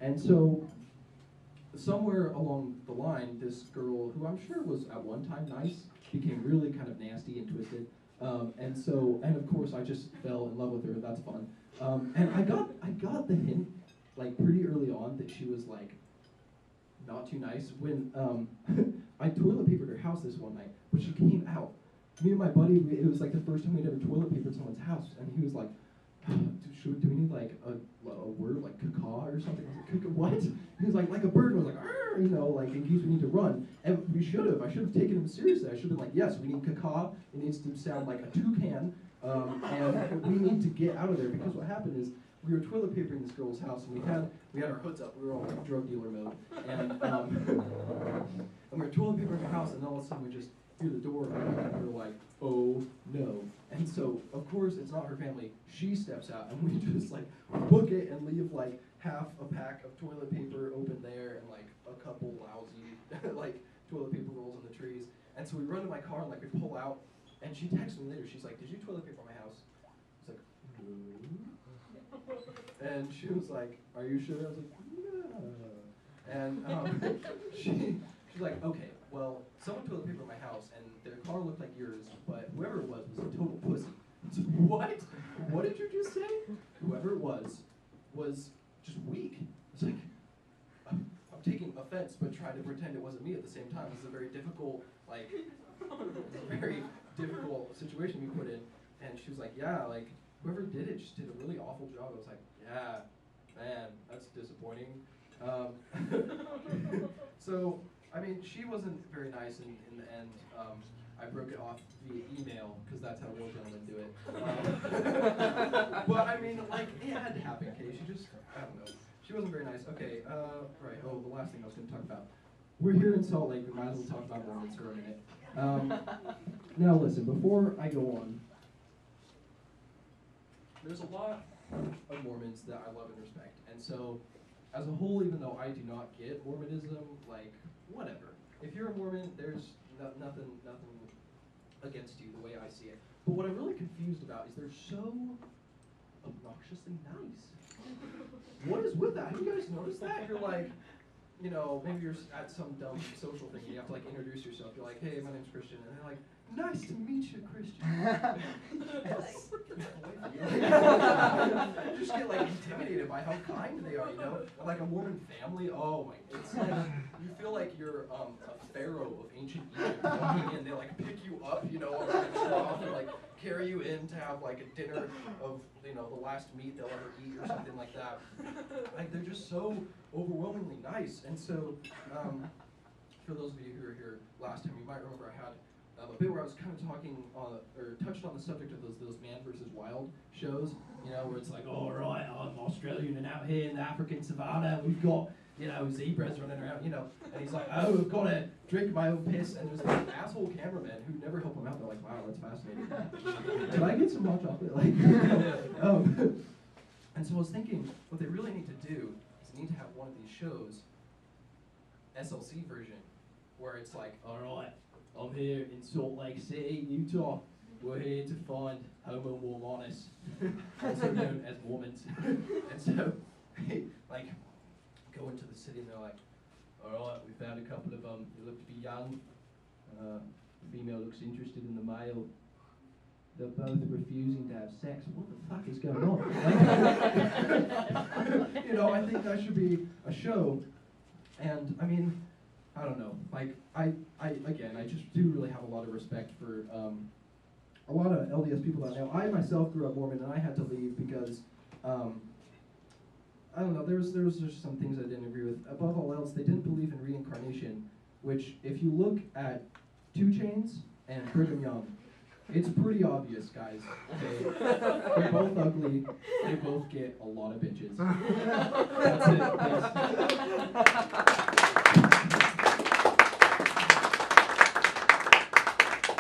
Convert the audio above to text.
And so somewhere along the line, this girl, who I'm sure was at one time nice, became really kind of nasty and twisted. And of course, I just fell in love with her. That's fun. And I got the hint, like pretty early on, that she was like not too nice when I toilet papered her house this one night. But she came out. Me and my buddy, it was like the first time we'd ever toilet papered someone's house, and he was like, do we need like a word like caca or something? I was like, what? He was like a bird. I was like, arr, you know, like in case we need to run. And we should have. I should have taken him seriously. I should have been like, yes, we need caca. It needs to sound like a toucan, and we need to get out of there, because what happened is we were toilet papering this girl's house, and we had our hoods up. We were all like drug dealer mode, and we were toilet papering her house, and all of a sudden we just hear the door open, and we were like, oh no. And so, of course, it's not her family. She steps out, and we just like book it and leave like half a pack of toilet paper open there, and like a couple lousy like toilet paper rolls in the trees. And so we run to my car, and like we pull out, and she texts me later. She's like, "Did you toilet paper my house?" I was like, "No." And she was like, "Are you sure?" I was like, "No." And she's like, "Okay, well, someone toilet papered my house, and their car looked like yours, but whoever it was a total pussy." I was like, what? What did you just say? Whoever it was just weak. It's like, I'm taking offense, but trying to pretend it wasn't me at the same time. This is a very difficult, situation we put in. And she was like, yeah, like, whoever did it just did a really awful job. I was like, yeah, man, that's disappointing. So, I mean, she wasn't very nice in the end. I broke it off via email, because that's how real gentlemen do it. But I mean, like, it had to happen, okay? She just, I don't know. She wasn't very nice. Okay, right, the last thing I was going to talk about. We're here in Salt Lake, we might as well talk about Mormons for a minute. Now listen, before I go on, there's a lot of Mormons that I love and respect. And so, as a whole, even though I do not get Mormonism, like, whatever. If you're a Mormon, there's nothing against you the way I see it. But what I'm really confused about is they're so obnoxiously nice. What is with that? Have you guys noticed that? You're like, you know, maybe you're at some dumb social thing and you have to like introduce yourself. You're like, hey, my name's Christian. And they're like, nice to meet you, Christian. Yes. I just get like intimidated by how kind they are, you know? Like a Mormon family, oh my, it's like, you feel like you're a pharaoh of ancient Egypt walking in. They like pick you up, you know, on a trough and like carry you in to have like a dinner of, you know, the last meat they'll ever eat or something like that. Like they're just so overwhelmingly nice. And so, for those of you who were here last time, you might remember I had a bit where I was kind of talking or touched on the subject of those Man versus Wild shows, you know, where it's like, all right, I'm Australian and out here in the African savannah, we've got, you know, zebras running around, you know, and he's like, oh, I've got to drink my own piss, and there's this asshole cameraman who never help him out. They're like, wow, that's fascinating. Can I get some hot chocolate? Like, and so I was thinking, what they really need to do is they need to have one of these shows, SLC version, where it's like, all right, I'm here in Salt Lake City, Utah. We're here to find Homo Mormonis, also known as Mormons. And so, they, like, go into the city and they're like, all right, we found a couple of them. They look to be young. The female looks interested in the male. They're both refusing to have sex. What the fuck is going on? Like, you know, I think that should be a show. And, I mean, I don't know. Like, I just do really have a lot of respect for a lot of LDS people that I know. I myself grew up Mormon, and I had to leave because, I don't know, there was just some things I didn't agree with. Above all else, they didn't believe in reincarnation, which, if you look at 2 Chainz and Brigham Young, it's pretty obvious, guys. They're both ugly. They both get a lot of bitches. That's it. Yes.